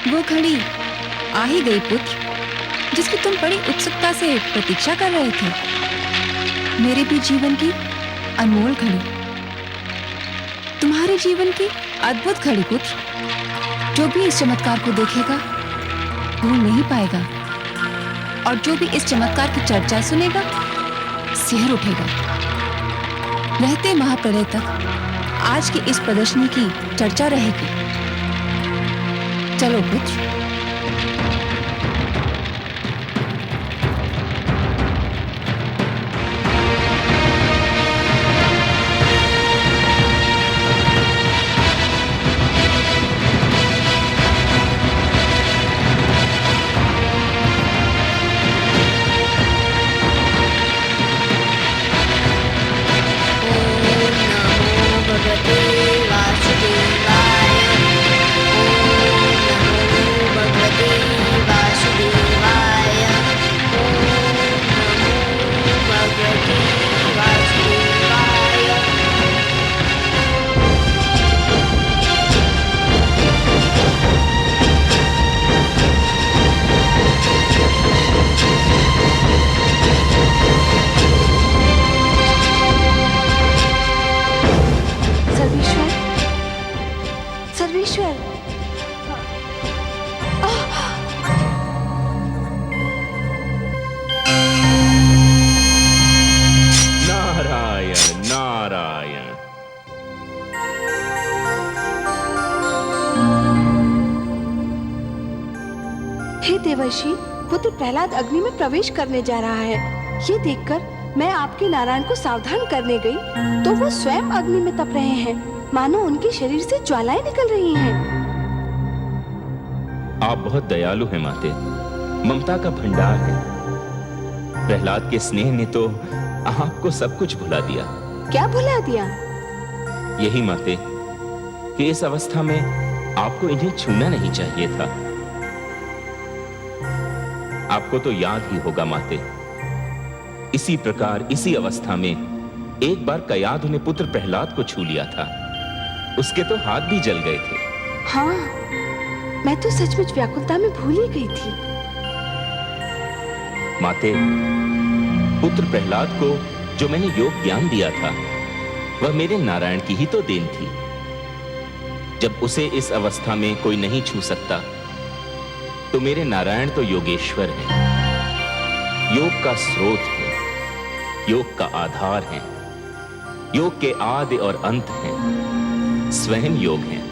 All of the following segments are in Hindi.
वो घड़ी आ ही गई पुत्र, जिसकी तुम बड़ी उत्सुकता से प्रतीक्षा कर रहे थे। मेरे भी जीवन की अनमोल घड़ी, तुम्हारे जीवन की अद्भुत घड़ी पुत्र। जो भी इस चमत्कार को देखेगा भूल नहीं पाएगा, और जो भी इस चमत्कार की चर्चा सुनेगा सिहर उठेगा। रहते महाप्रलय तक आज की इस प्रदर्शनी की चर्चा रहेगी। चलो पुत्र। हे देवर्षि, पुत्र प्रहलाद अग्नि में प्रवेश करने जा रहा है। ये देखकर मैं आपके नारायण को सावधान करने गई तो वो स्वयं अग्नि में तप रहे हैं, मानो उनके शरीर से ज्वालाएं निकल रही हैं। आप बहुत दयालु हैं माते, ममता का भंडार है। प्रहलाद के स्नेह ने तो आपको सब कुछ भुला दिया। क्या भुला दिया? यही माते कि इस अवस्था में आपको इन्हें छूना नहीं चाहिए था। आपको तो याद ही होगा माते, इसी प्रकार इसी अवस्था में एक बार कयाधु ने पुत्र प्रहलाद को छू लिया था। उसके तो हाथ भी जल गए थे। हाँ, मैं तो सचमुच व्याकुलता में भूल ही गई थी। माते, पुत्र प्रहलाद को जो मैंने योग ज्ञान दिया था वह मेरे नारायण की ही तो देन थी। जब उसे इस अवस्था में कोई नहीं छू सकता तो मेरे नारायण तो योगेश्वर हैं, योग का स्रोत है, योग का आधार है, योग के आदि और अंत हैं, स्वयं योग हैं।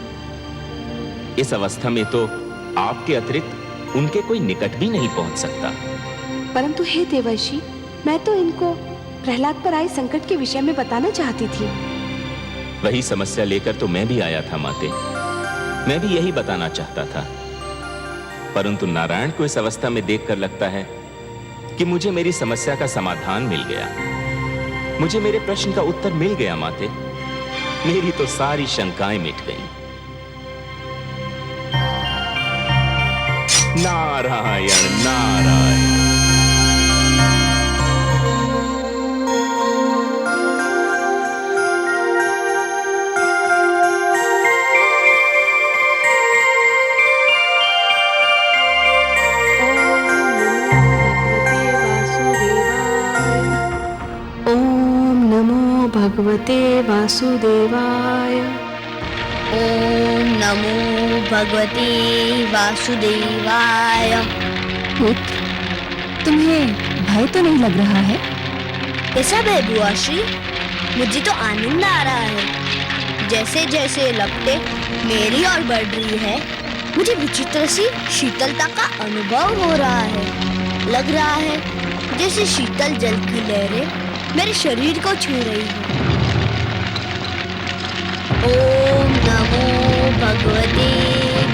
इस अवस्था में तो आपके अतिरिक्त उनके कोई निकट भी नहीं पहुंच सकता। परंतु हे देवर्षि, मैं तो इनको प्रहलाद पर आए संकट के विषय में बताना चाहती थी। वही समस्या लेकर तो मैं भी आया था माते। मैं भी यही बताना चाहता था, परंतु नारायण को इस अवस्था में देखकर लगता है कि मुझे मेरी समस्या का समाधान मिल गया, मुझे मेरे प्रश्न का उत्तर मिल गया माते। मेरी तो सारी शंकाएं मिट गईं। नारायण नारायण। भगवते वासुदेवाय। ओम नमो भगवते वासुदेवाय। पुत्र, तुम्हें भय तो नहीं लग रहा है? कैसा भय बुआ श्री? मुझे तो आनंद आ रहा है। जैसे जैसे लपटे मेरी ओर बढ़ रही है, मुझे विचित्र सी शीतलता का अनुभव हो रहा है। लग रहा है जैसे शीतल जल की लहरें मेरे शरीर को छू रही है। ओम नमो भगवते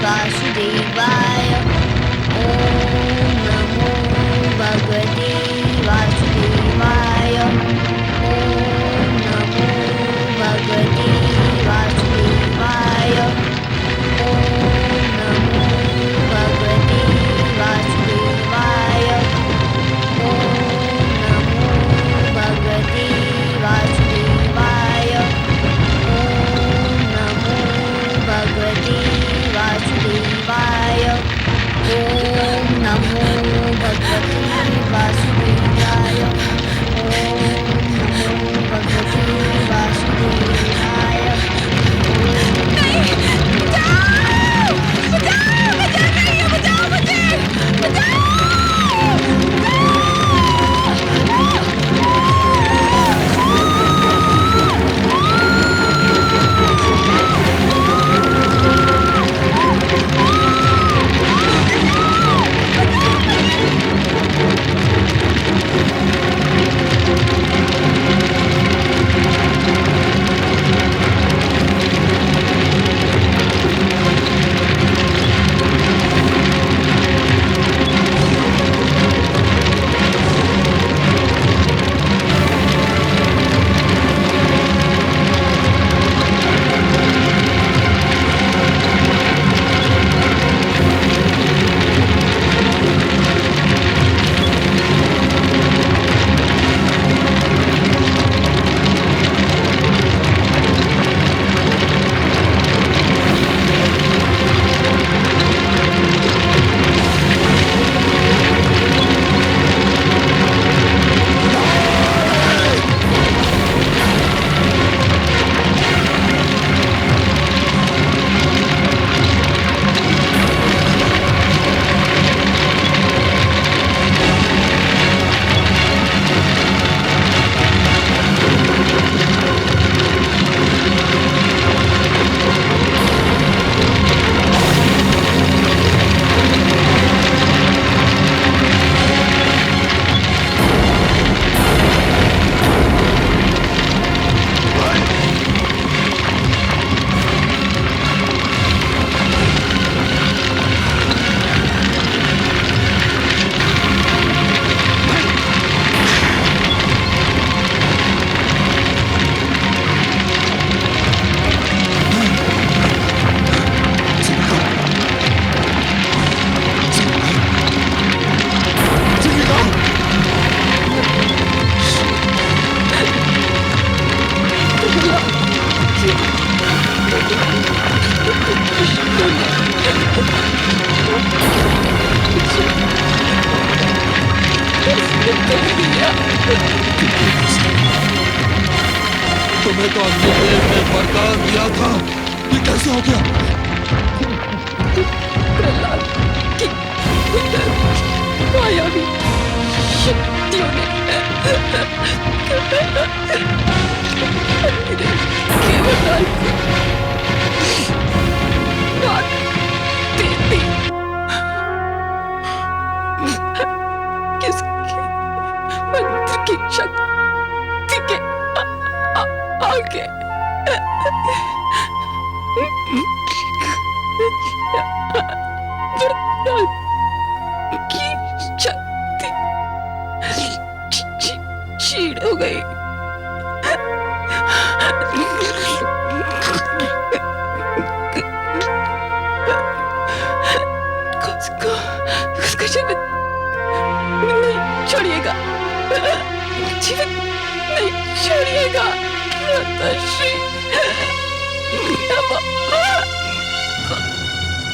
वासुदेवाय। ओम नमो भगवते वासुदेवाय। ओम नमो भगवते वासुदेवाय। ओम नमो भगवते वासुदेवाय। ओम नमो भगवते वासुदेवाय। ओम नमो भगवते वासुदेवाय। ओम नमो भगवते वासुदेवाय। ओम नमो भगवते वासुदेवाय। तुम्हें तो अग्निदेव ने वरदान दिया था, ये कैसे हो गया? प्रहलाद की मायावी शक्तियों ने के वरदान को मात दे दी। किसके मंत्र की शक्ति के आगे वरदान की शक्ति क्षीण हो गई। उसका जीवन नहीं छोड़िएगा, जीवन नहीं छोड़िएगा माताश्री।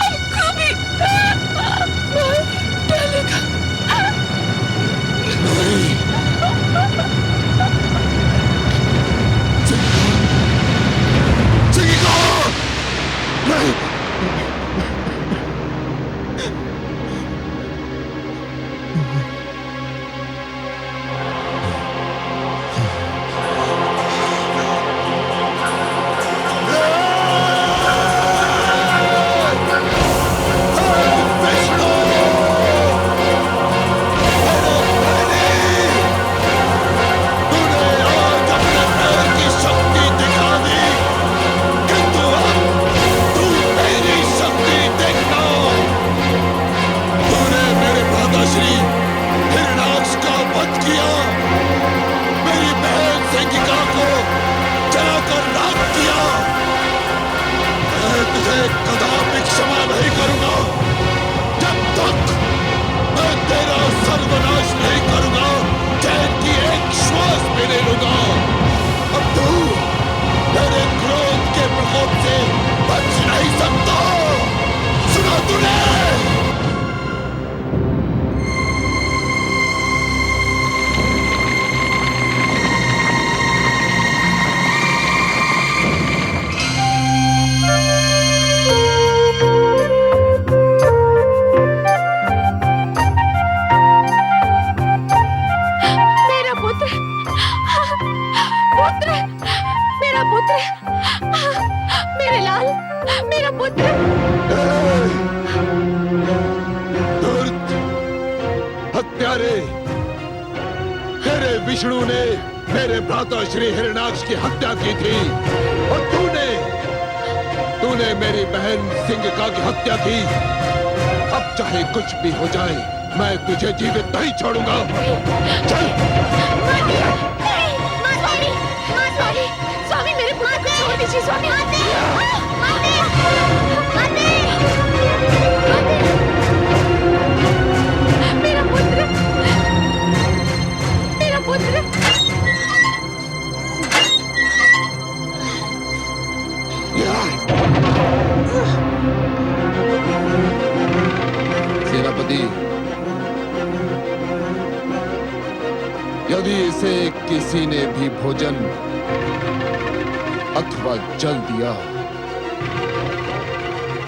हमको भी मार डालेगा। नहीं, विष्णु ने मेरे भ्राता श्री हिरण्याक्ष की हत्या की थी और तूने मेरी बहन सिंगिका की हत्या की। अब चाहे कुछ भी हो जाए, मैं तुझे जीवित नहीं छोड़ूंगा। चल। स्वामी मेरे पुत्र को छोड़ दीजिए स्वामी। मेरा पुत्र, मेरा पुत्र। सेनापति, यदि इसे किसी ने भी भोजन अथवा जल दिया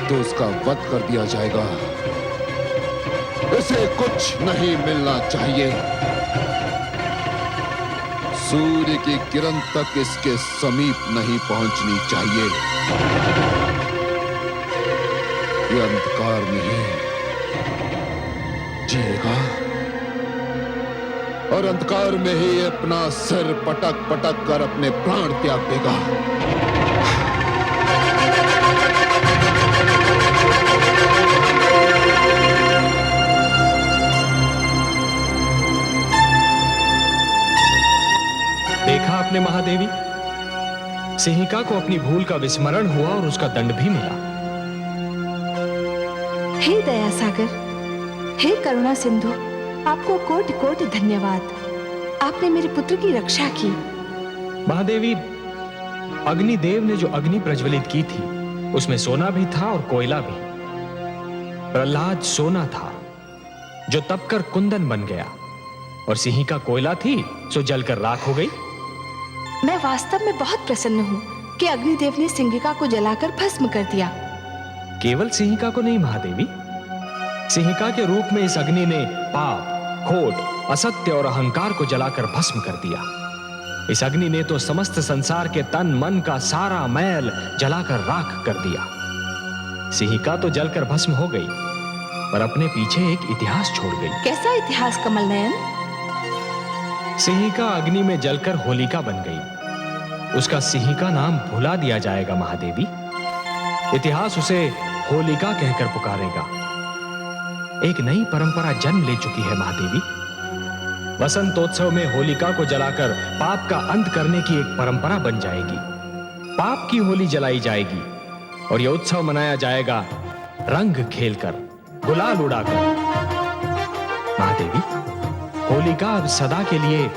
तो उसका वध कर दिया जाएगा। इसे कुछ नहीं मिलना चाहिए। सूर्य की किरण तक इसके समीप नहीं पहुंचनी चाहिए। ये अंधकार में ही जिएगा और अंधकार में ही अपना सिर पटक पटक कर अपने प्राण त्याग देगा। देखा आपने महादेवी, सिंहिका को अपनी भूल का विस्मरण हुआ और उसका दंड भी मिला। हे दया सागर, हे करुणा सिंधु, आपको कोटि कोटि धन्यवाद। आपने मेरे पुत्र की रक्षा की। महादेवी, अग्निदेव ने जो अग्नि प्रज्वलित की थी उसमें सोना भी था और कोयला भी। प्रहलाद सोना था जो तपकर कुंदन बन गया और सिंहिका कोयला थी जो जलकर राख हो गई। मैं वास्तव में बहुत प्रसन्न हूँ कि अग्निदेव ने सिंहिका को जलाकर भस्म कर दिया। केवल सिंहिका को नहीं महादेवी, सिंहिका के रूप में इस अग्नि ने पाप, खोट, असत्य और अहंकार को जलाकर भस्म कर दिया। इस अग्नि ने तो समस्त संसार के तन मन का सारा मैल जलाकर राख कर दिया। सिंहिका तो जलकर भस्म हो गई, पर अपने पीछे एक इतिहास छोड़ गई। कैसा इतिहास कमल नयन? सिंहिका अग्नि में जलकर होलिका बन गई। उसका सिंहिका नाम भुला दिया जाएगा महादेवी। इतिहास उसे होलिका कहकर पुकारेगा। एक नई परंपरा जन्म ले चुकी है महादेवी। वसंतोत्सव में होलिका को जलाकर पाप का अंत करने की एक परंपरा बन जाएगी। पाप की होली जलाई जाएगी और यह उत्सव मनाया जाएगा रंग खेलकर, गुलाल उड़ाकर। महादेवी, होलिका अब सदा के लिए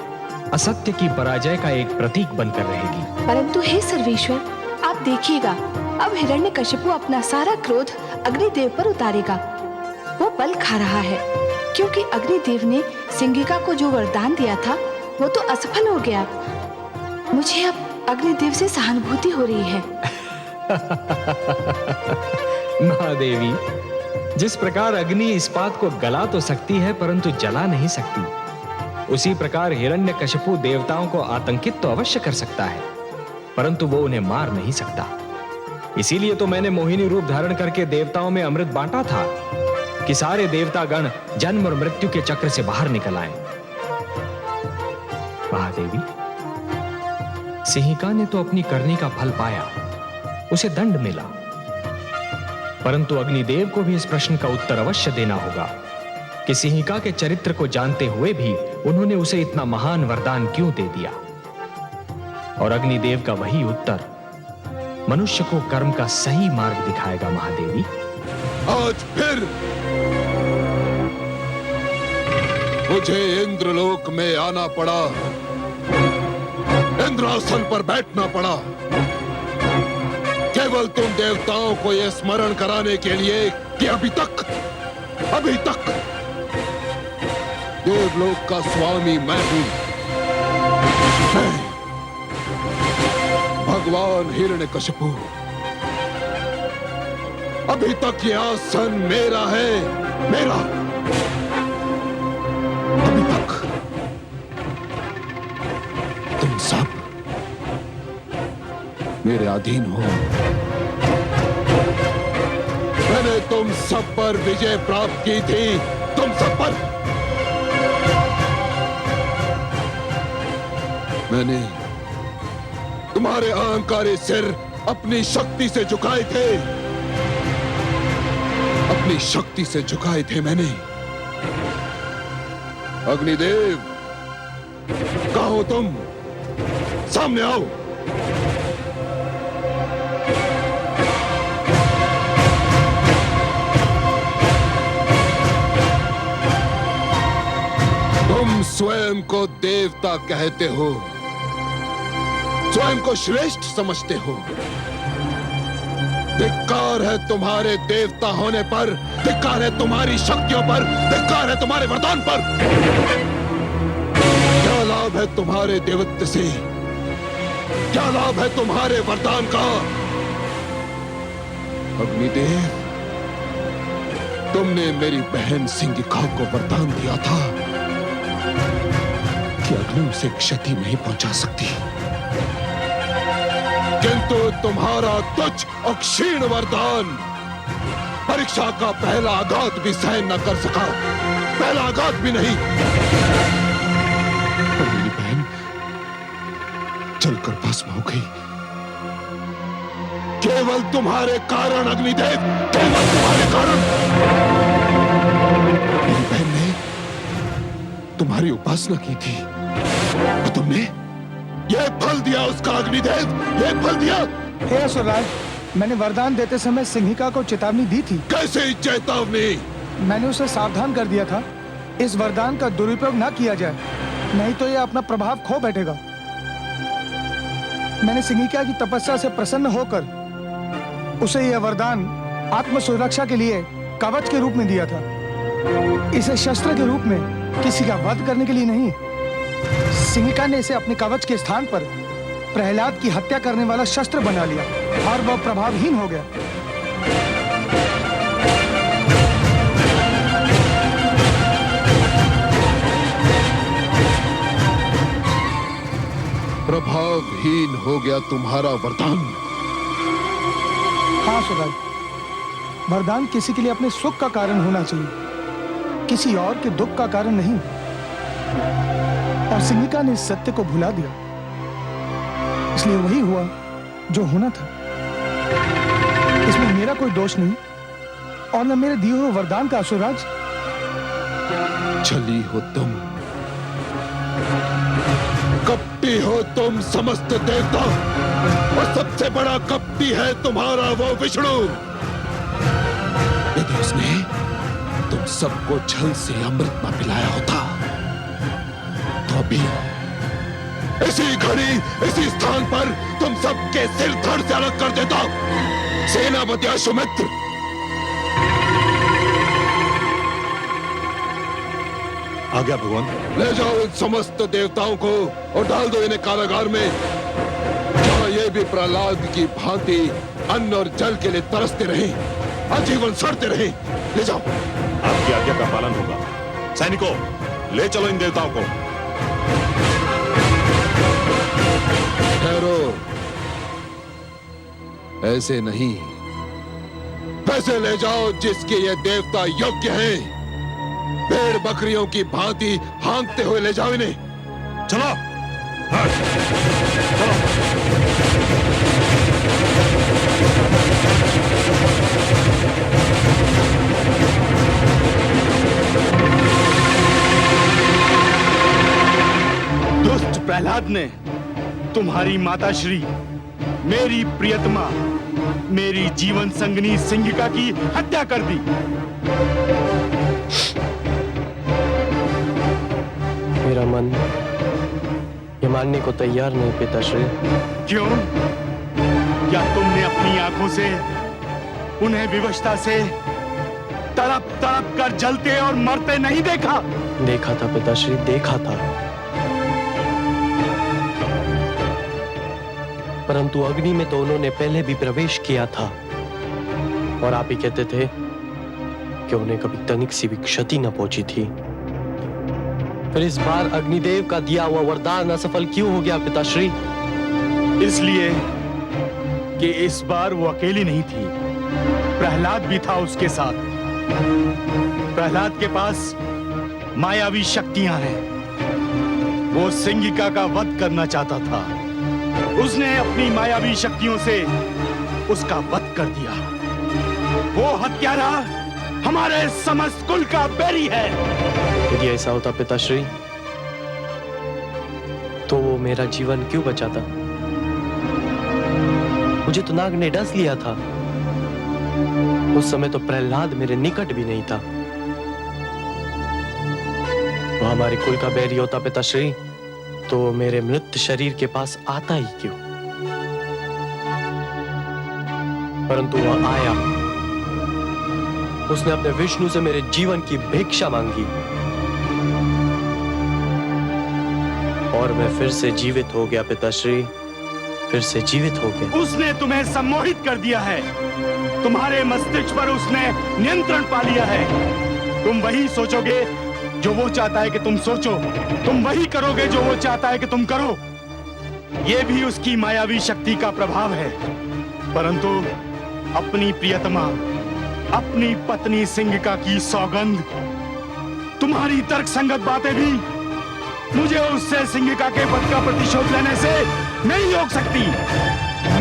असत्य की पराजय का एक प्रतीक बनकर रहेगी। परंतु हे सर्वेश्वर, आप देखिएगा, अब हिरण्यकशिपु अपना सारा क्रोध अग्निदेव पर उतारेगा। वो बल खा रहा है क्योंकि अग्निदेव ने सिंहिका को जो वरदान दिया था वो तो असफल हो गया। मुझे अब अग्निदेव से सहानुभूति हो रही है। महादेवी, जिस प्रकार अग्नि इस्पात को गला तो सकती है परंतु जला नहीं सकती, उसी प्रकार हिरण्यकशिपु देवताओं को आतंकित तो अवश्य कर सकता है परंतु वो उन्हें मार नहीं सकता। इसीलिए तो मैंने मोहिनी रूप धारण करके देवताओं में अमृत बांटा था कि सारे देवतागण जन्म और मृत्यु के चक्र से बाहर निकल आए। महादेवी, सिंहिका ने तो अपनी करनी का फल पाया, उसे दंड मिला, परंतु अग्निदेव को भी इस प्रश्न का उत्तर अवश्य देना होगा कि सिंहिका के चरित्र को जानते हुए भी उन्होंने उसे इतना महान वरदान क्यों दे दिया। और अग्निदेव का वही उत्तर मनुष्य को कर्म का सही मार्ग दिखाएगा। महादेवी, आज फिर मुझे इंद्रलोक में आना पड़ा, इंद्रासन पर बैठना पड़ा, केवल तुम देवताओं को यह स्मरण कराने के लिए कि अभी तक देवलोक का स्वामी मैं हूं। भगवान हिरण्यकशिपु, अभी तक यह आसन मेरा है, मेरा। अभी तक तुम सब मेरे अधीन हो। मैंने तुम सब पर विजय प्राप्त की थी, तुम सब पर। मैंने तुम्हारे अहंकारी सिर अपनी शक्ति से झुकाए थे, अपनी शक्ति से झुकाए थे मैंने। अग्निदेव, कहाँ हो तुम? सामने आओ। तुम स्वयं को देवता कहते हो, स्वयं को श्रेष्ठ समझते हो। धिक्कार है तुम्हारे देवता होने पर, धिक्कार है तुम्हारी शक्तियों पर, धिक्कार है तुम्हारे वरदान पर। क्या लाभ है तुम्हारे देवत्व से? क्या लाभ है तुम्हारे वरदान का? अग्निदेव, तुमने मेरी बहन सिंगिका को वरदान दिया था कि अग्नि उसे क्षति नहीं पहुंचा सकती, किंतु तुम्हारा तुच्छ और क्षीण वरदान परीक्षा का पहला आघात भी सहन न कर सका, पहला आघात भी नहीं। और मेरी बहन जलकर भस्म हो गई, केवल तुम्हारे कारण अग्निदेव, केवल तुम्हारे कारण। मेरी बहन ने तुम्हारी उपासना की थी और तुमने यह फल दिया उसका। अग्निदेव, यह फल दिया। हे असुरराज, मैंने वरदान देते समय सिंहिका को चेतावनी दी थी। कैसे चेतावनी? मैंने उसे सावधान कर दिया था, इस वरदान का दुरुपयोग ना किया जाए, नहीं तो यह अपना प्रभाव खो बैठेगा। मैंने सिंहिका की तपस्या से प्रसन्न होकर उसे यह वरदान आत्म सुरक्षा के लिए कवच के रूप में दिया था। इसे शस्त्र के रूप में किसी का वध करने के लिए नहीं। सिंहिका ने इसे अपने कवच के स्थान पर प्रहलाद की हत्या करने वाला शस्त्र बना लिया और वह प्रभावहीन हो गया। प्रभावहीन हो गया तुम्हारा वरदान। हाँ सुराज, वरदान किसी के लिए अपने सुख का कारण होना चाहिए, किसी और के दुख का कारण नहीं। और सिंहिका ने इस सत्य को भुला दिया, इसलिए वही हुआ जो होना था। इसमें मेरा कोई दोष नहीं और न मेरे दिए हुए वरदान का। असुरराज, छली हो तुम, कपटी हो तुम समस्त देवता, और सबसे बड़ा कपटी है तुम्हारा वो विष्णु। यदि उसने तुम सबको छल से अमृत न पिलाया होता तो अभी इसी घड़ी इसी स्थान पर तुम सबके सिर धड़ से अलग कर देता। सेनापति अश्वमित्र, आ गया भगवान। ले जाओ इन समस्त देवताओं को और डाल दो इन्हें कारागार में, जहां ये भी प्रहलाद की भांति अन्न और जल के लिए तरसते रहे, आजीवन सड़ते रहे। ले जाओ। आपकी आज्ञा का पालन होगा। सैनिकों, ले चलो इन देवताओं को। ठहरो, ऐसे नहीं, वैसे ले जाओ जिसके ये देवता योग्य हैं। भेड़ बकरियों की भांति हाँकते हुए ले जाओ इन्हें। चलो। हाँ। चलो। दुष्ट प्रहलाद ने तुम्हारी माताश्री, मेरी प्रियतमा, मेरी जीवन संगनी सिंहिका की हत्या कर दी। मेरा मन ये मानने को तैयार नहीं पिताश्री। क्यों? क्या तुमने अपनी आंखों से उन्हें विवशता से तड़प तड़प कर जलते और मरते नहीं देखा? देखा था पिताश्री, देखा था, परंतु अग्नि में तो उन्होंने पहले भी प्रवेश किया था और आप ही कहते थे कि उन्हें कभी तनिक सी भी क्षति न पहुंची थी। फिर इस बार अग्निदेव का दिया हुआ वरदान असफल क्यों हो गया पिताश्री? इसलिए कि इस बार वो अकेली नहीं थी, प्रहलाद भी था उसके साथ। प्रहलाद के पास मायावी शक्तियां हैं, वो सिंगिका का वध करना चाहता था। उसने अपनी मायावी शक्तियों से उसका वध कर दिया। वो हत्यारा हमारे समस्त कुल का बैरी है। यदि ऐसा होता पिताश्री, तो वो मेरा जीवन क्यों बचाता? मुझे तो नाग ने डस लिया था। उस समय तो प्रहलाद मेरे निकट भी नहीं था। वो हमारे कुल का बैरी होता पिताश्री, तो मेरे मृत शरीर के पास आता ही क्यों? परंतु वह आया। उसने अपने विष्णु से मेरे जीवन की भिक्षा मांगी और मैं फिर से जीवित हो गया पिताश्री, फिर से जीवित हो गया। उसने तुम्हें सम्मोहित कर दिया है। तुम्हारे मस्तिष्क पर उसने नियंत्रण पा लिया है। तुम वही सोचोगे जो वो चाहता है कि तुम सोचो, तुम वही करोगे जो वो चाहता है कि तुम करो। ये भी उसकी मायावी शक्ति का प्रभाव है। परंतु अपनी प्रियतमा, अपनी पत्नी सिंगिका की सौगंध, तुम्हारी तर्क संगत बातें भी मुझे उससे सिंगिका के पद का प्रतिशोध लेने से नहीं रोक सकती।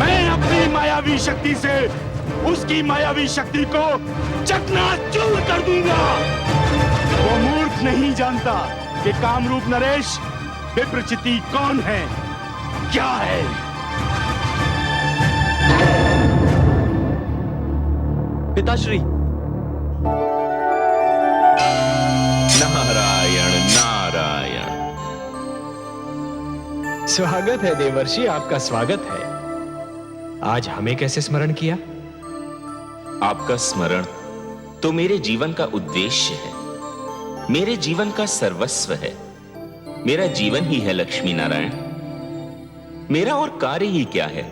मैं अपनी मायावी शक्ति से उसकी मायावी शक्ति को चकनाचूर कर दूंगा। वो मूर्ख नहीं जानता कि कामरूप नरेश विप्रचिति कौन है, क्या है। पिताश्री, नारायण नारायण। स्वागत है देवर्षि, आपका स्वागत है। आज हमें कैसे स्मरण किया? आपका स्मरण तो मेरे जीवन का उद्देश्य है, मेरे जीवन का सर्वस्व है। मेरा जीवन ही है लक्ष्मी नारायण। मेरा और कार्य ही क्या है?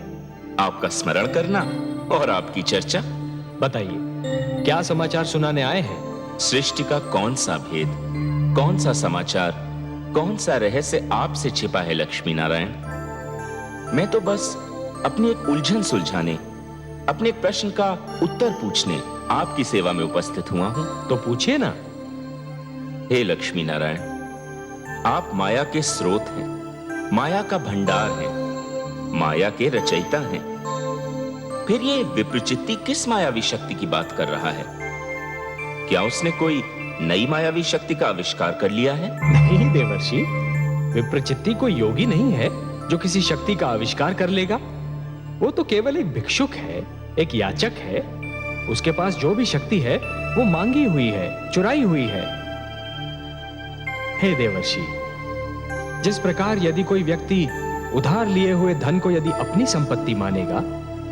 आपका स्मरण करना और आपकी चर्चा। बताइए, क्या समाचार सुनाने आए हैं? सृष्टि का कौन सा भेद, कौन सा समाचार, कौन सा रहस्य आपसे छिपा है लक्ष्मी नारायण? मैं तो बस अपनी एक उलझन सुलझाने, अपने एक प्रश्न का उत्तर पूछने आपकी सेवा में उपस्थित हुआ हूं। तो पूछिए ना। हे लक्ष्मी नारायण, आप माया के स्रोत हैं, माया का भंडार हैं, माया के रचयिता हैं। फिर ये विप्रचित्ति किस मायावी शक्ति की बात कर रहा है? क्या उसने कोई नई मायावी शक्ति का आविष्कार कर लिया है? नहीं देवर्षि, विप्रचित्ति कोई योगी नहीं है जो किसी शक्ति का आविष्कार कर लेगा। वो तो केवल एक भिक्षुक है, एक याचक है। उसके पास जो भी शक्ति है वो मांगी हुई है, चुराई हुई है। हे देवर्षि, जिस प्रकार यदि कोई व्यक्ति उधार लिए हुए धन को यदि अपनी संपत्ति मानेगा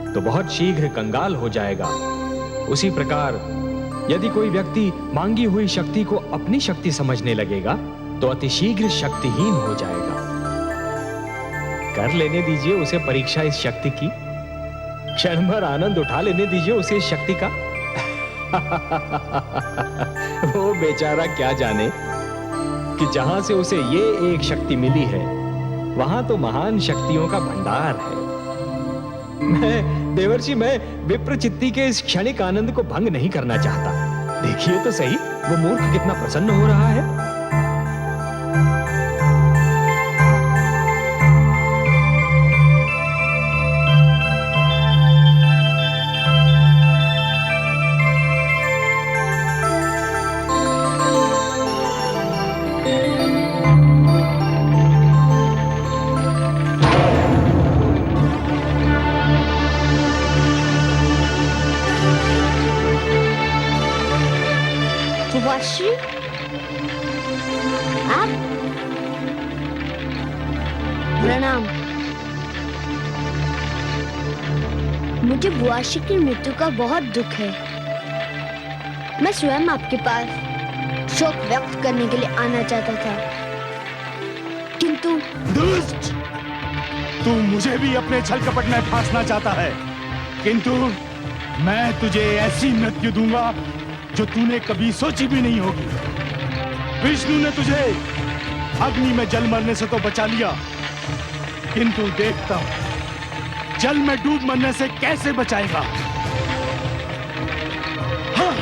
तो बहुत शीघ्र कंगाल हो जाएगा, उसी प्रकार यदि कोई व्यक्ति मांगी हुई शक्ति को अपनी शक्ति समझने लगेगा तो अतिशीघ्र शक्तिहीन हो जाएगा। कर लेने दीजिए उसे परीक्षा इस शक्ति की, क्षण भर आनंद उठा लेने दीजिए उसे इस शक्ति का। वो बेचारा क्या जाने कि जहां से उसे ये एक शक्ति मिली है वहां तो महान शक्तियों का भंडार है। देवर्षि, मैं विप्रचित्ति के इस क्षणिक आनंद को भंग नहीं करना चाहता। देखिए तो सही, वो मूर्ख कितना प्रसन्न हो रहा है। सुभाश्री, आप? प्रणाम। मुझे बुआशी की मृत्यु का बहुत दुख है। मैं स्वयं आपके पास शोक व्यक्त करने के लिए आना चाहता था, किंतु दुष्ट, तू मुझे भी अपने छल कपट में फांसना चाहता है, किंतु मैं तुझे ऐसी मृत्यु दूंगा जो तूने कभी सोची भी नहीं होगी। विष्णु ने तुझे अग्नि में जल मरने से तो बचा लिया, किंतु देखता हूं जल में डूब मरने से कैसे बचाएगा। हाँ।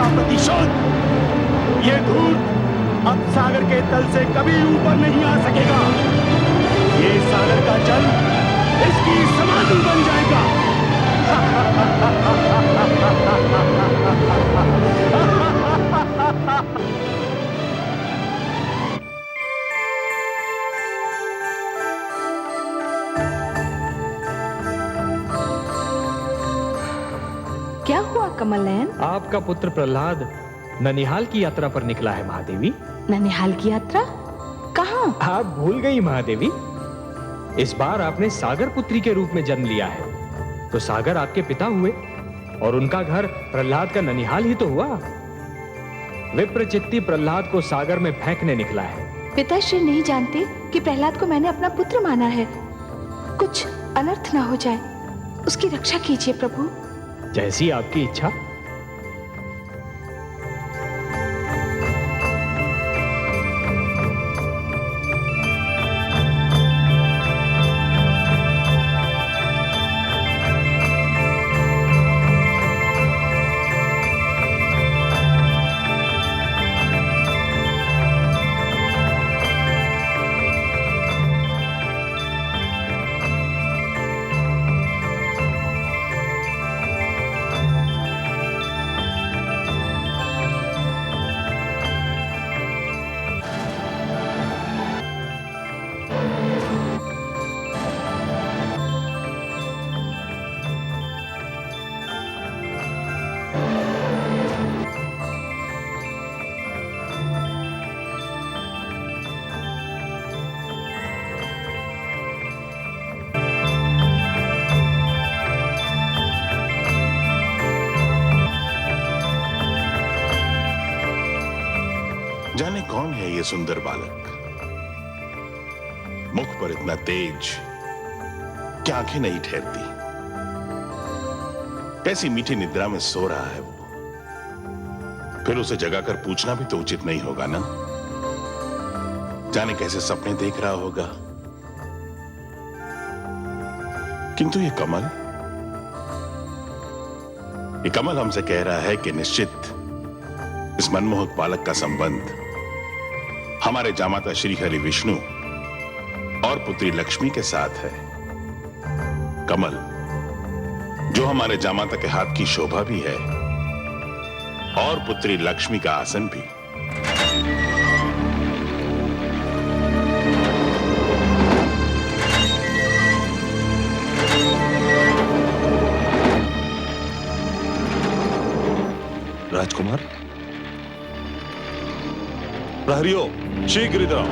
का प्रतिशोध। ये धूर्त अब सागर के तल से कभी ऊपर नहीं आ सकेगा। ये सागर का जल इसकी समाधि बन जाएगा। क्या हुआ कमल नयन? आपका पुत्र प्रहलाद ननिहाल की यात्रा पर निकला है महादेवी। ननिहाल की यात्रा? कहाँ? आप भूल गई महादेवी, इस बार आपने सागर पुत्री के रूप में जन्म लिया है, तो सागर आपके पिता हुए और उनका घर प्रहलाद का ननिहाल ही तो हुआ। विप्रचित्ती प्रहलाद को सागर में फेंकने निकला है। पिताश्री नहीं जानते कि प्रहलाद को मैंने अपना पुत्र माना है। कुछ अनर्थ ना हो जाए, उसकी रक्षा कीजिए प्रभु। जैसी आपकी इच्छा। जाने कौन है ये सुंदर बालक, मुख पर इतना तेज कि आंखें नहीं ठहरती। कैसी मीठी निद्रा में सो रहा है वो। फिर उसे जगाकर पूछना भी तो उचित नहीं होगा ना। जाने कैसे सपने देख रहा होगा। किंतु ये कमल हमसे कह रहा है कि निश्चित इस मनमोहक बालक का संबंध हमारे जामाता श्री हरि विष्णु और पुत्री लक्ष्मी के साथ है। कमल, जो हमारे जामाता के हाथ की शोभा भी है और पुत्री लक्ष्मी का आसन भी। राजकुमार, प्रहरियो, शीघ्र इधर आओ।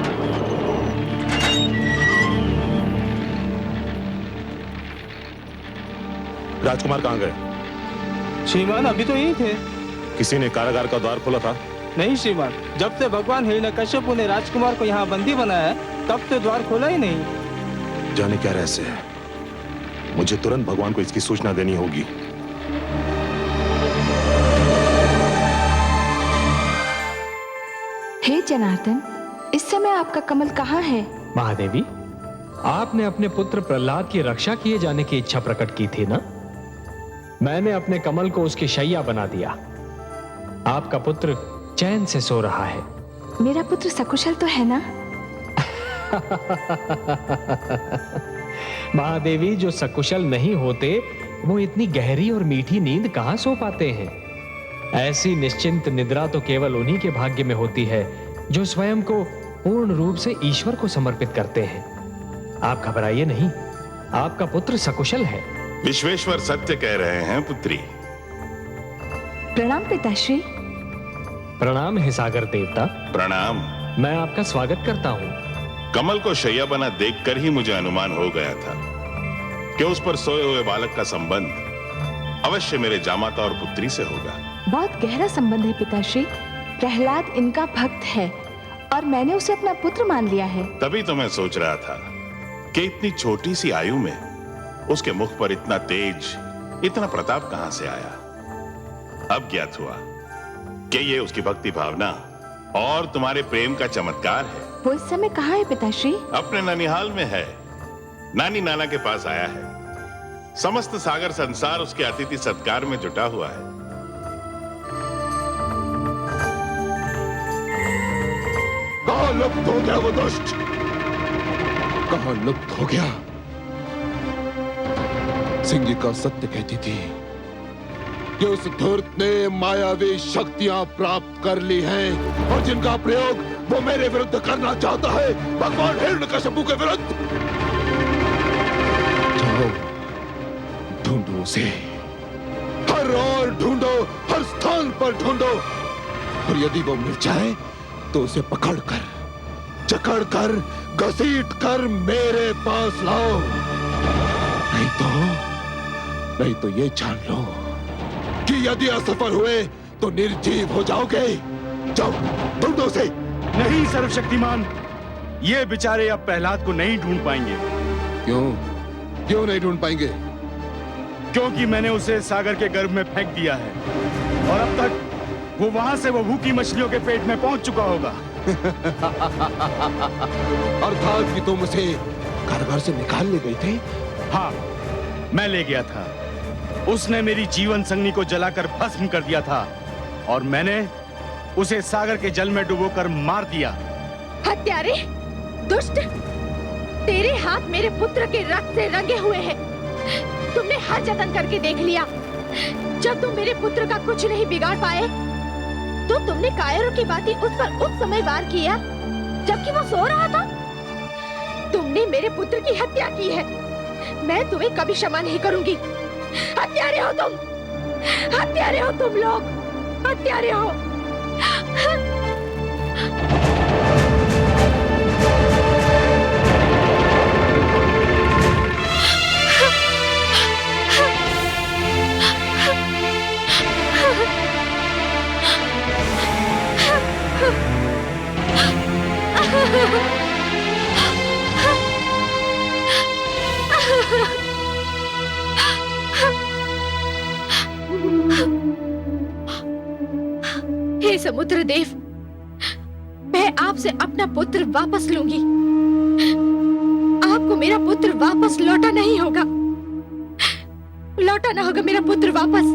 राजकुमार कहां गए? श्रीमान अभी तो यही थे। किसी ने कारागार का द्वार खोला था? नहीं श्रीमान, जब से भगवान हिरण्यकश्यप ने राजकुमार को यहाँ बंदी बनाया है तब से द्वार खोला ही नहीं। जाने क्या रहस्य है। मुझे तुरंत भगवान को इसकी सूचना देनी होगी। हे जनार्दन, इस समय आपका कमल कहाँ है? महादेवी, आपने अपने पुत्र प्रहलाद की रक्षा किए जाने की इच्छा प्रकट की थी ना? मैंने अपने कमल को उसकी शैया बना दिया। आपका पुत्र चैन से सो रहा है। मेरा पुत्र सकुशल तो है ना? महादेवी, जो सकुशल नहीं होते वो इतनी गहरी और मीठी नींद कहां सो पाते हैं। ऐसी निश्चिंत निद्रा तो केवल उन्हीं के भाग्य में होती है जो स्वयं को पूर्ण रूप से ईश्वर को समर्पित करते हैं। आप घबराइए नहीं, आपका पुत्र सकुशल है। विश्वेश्वर सत्य कह रहे हैं पुत्री। प्रणाम पिताश्री। प्रणाम है सागर देवता। प्रणाम। मैं आपका स्वागत करता हूँ। कमल को शैया बना देखकर ही मुझे अनुमान हो गया था कि उस पर सोए हुए बालक का संबंध अवश्य मेरे जामाता और पुत्री से होगा। बहुत गहरा संबंध है पिताश्री। प्रहलाद इनका भक्त है और मैंने उसे अपना पुत्र मान लिया है। तभी तो मैं सोच रहा था कि इतनी छोटी सी आयु में उसके मुख पर इतना तेज, इतना प्रताप कहां से आया। अब ज्ञात हुआ कि ये उसकी भक्ति भावना और तुम्हारे प्रेम का चमत्कार है। वो इस समय कहाँ है पिताश्री? अपने ननिहाल में है, नानी नाना के पास आया है। समस्त सागर संसार उसके अतिथि सत्कार में जुटा हुआ है। कहाँ लुप्त हो गया वो दुष्ट? कहाँ लुप्त हो गया? सिंगिका सत्य कहती थी कि उस धूर्त ने मायावी शक्तियां प्राप्त कर ली हैं और जिनका प्रयोग वो मेरे विरुद्ध करना चाहता है, भगवान हिरण्यकशिपु के विरुद्ध। जाओ ढूंढो उसे, हर ओर ढूंढो, हर स्थान पर ढूंढो, और यदि वो मिल जाए तो उसे पकड़कर, जकड़कर, घसीटकर मेरे पास लाओ। नहीं तो ये जान लो कि यदि असफल हुए तो निर्जीव हो जाओगे। जाओ ढूंढो उसे। नहीं सर्वशक्तिमान, ये बेचारे अब प्रहलाद को नहीं ढूंढ पाएंगे। क्यों नहीं ढूंढ पाएंगे? क्योंकि मैंने उसे सागर के गर्भ में फेंक दिया है और अब तक वो वहां से वो भूखी मछलियों के पेट में पहुंच चुका होगा। अर्थात कि तुम उसे कारागार से निकाल ले गए थे? हाँ, मैं ले गया था। उसने मेरी जीवन संगनी को जलाकर भस्म कर दिया था और मैंने उसे सागर के जल में डुबोकर मार दिया। हत्यारे, दुष्ट, तेरे हाथ मेरे पुत्र के रक्त से रंगे हुए हैं। तुमने हर जतन करके देख लिया। जब तुम मेरे पुत्र का कुछ नहीं बिगाड़ पाए तो तुमने कायरों की बातें उस पर उस समय वार किया जबकि वो सो रहा था। तुमने मेरे पुत्र की हत्या की है। मैं तुम्हें कभी क्षमा नहीं करूंगी। हत्यारे हो तुम, हत्यारे हो तुम लोग, हत्यारे हो। हे समुद्र देव, मैं आपसे अपना पुत्र वापस लूंगी। आपको मेरा पुत्र वापस लौटा नहीं होगा, लौटाना होगा मेरा पुत्र वापस।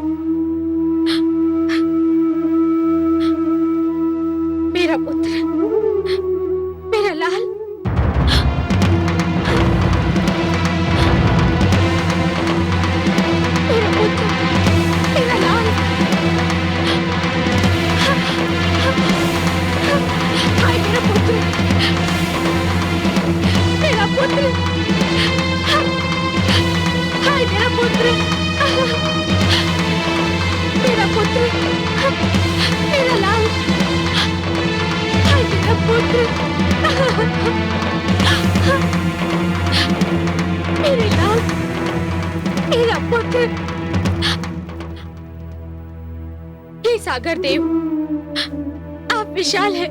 मेरा पुत्र, मेरा लाल, मेरा पुत्र, मेरा लाल। हाय मेरा पुत्र, मेरा पुत्र, हाय मेरा पुत्र, मेरा पुत्र, मेरा लाल, हाय मेरा पुत्र, मेरे लाल, मेरा पुत्र। हे सागर देव, आप विशाल है,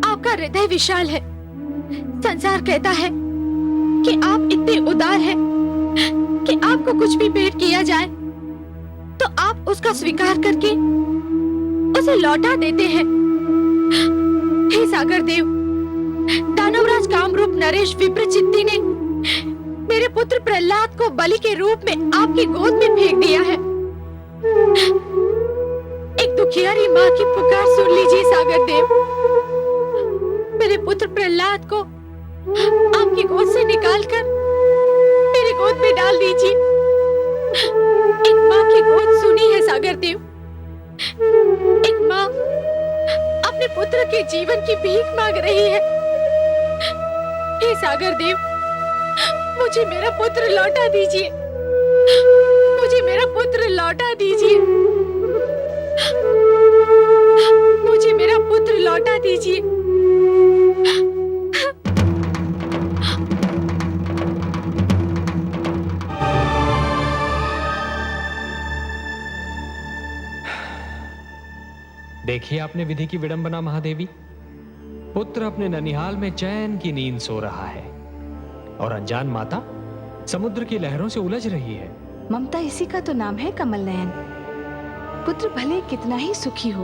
आपका हृदय विशाल है। संसार कहता है कि आप इतने उदार हैं कि आपको कुछ भी भेंट किया जाए तो आप उसका स्वीकार करके उसे लौटा देते हैं। हे सागर देव, दानवराज कामरूप नरेश विप्रचित्ती ने मेरे पुत्र प्रहलाद को बलि के रूप में आपकी गोद में फेंक दिया है। एक दुखियारी माँ की पुकार सुन लीजिए सागर देव। मेरे पुत्र प्रहलाद को आपकी गोद से निकालकर मेरी गोद में डाल दीजिए। एक माँ की गोद सुनी है सागर देव। एक माँ अपने पुत्र के जीवन की भीख मांग रही है। हे सागर देव, मुझे मेरा पुत्र लौटा दीजिए, मुझे मेरा पुत्र लौटा दीजिए, मुझे मेरा पुत्र लौटा दीजिए। देखिए आपने विधि की विडंबना महादेवी। पुत्र अपने ननिहाल में चैन की नींद सो रहा है और अनजान माता समुद्र की लहरों से उलझ रही है। ममता इसी का तो नाम है कमल नयन। पुत्र भले कितना ही सुखी हो,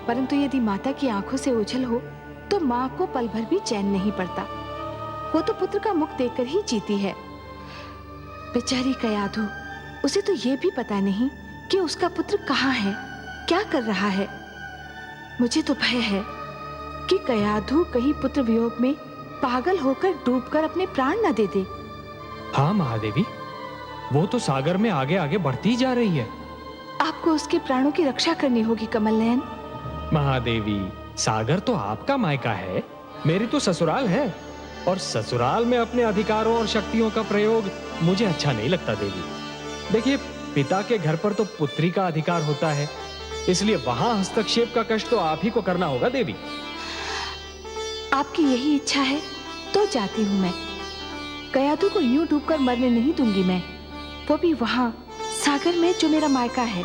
परंतु यदि माता की आंखों से ओझल हो तो माँ को पल भर भी चैन नहीं पड़ता। वो तो पुत्र का मुख देखकर ही जीती है। बेचारी कयाधु, उसे तो ये भी पता नहीं कि उसका पुत्र कहाँ है, क्या कर रहा है। मुझे तो भय है कि कयाधु कहीं पुत्र वियोग में पागल होकर डूबकर अपने प्राण न दे दे। हाँ महादेवी, वो तो सागर में आगे आगे बढ़ती जा रही है। आपको उसके प्राणों की रक्षा करनी होगी कमल नयन। महादेवी, सागर तो आपका मायका है, मेरी तो ससुराल है, और ससुराल में अपने अधिकारों और शक्तियों का प्रयोग मुझे अच्छा नहीं लगता देवी। देखिए, पिता के घर पर तो पुत्री का अधिकार होता है, इसलिए वहां हस्तक्षेप का कष्ट तो आप ही को करना होगा देवी। आपकी यही इच्छा है तो जाती हूँ मैं। कयाधु को यूं डूबकर मरने नहीं दूंगी मैं, वो भी वहां सागर में जो मेरा मायका है।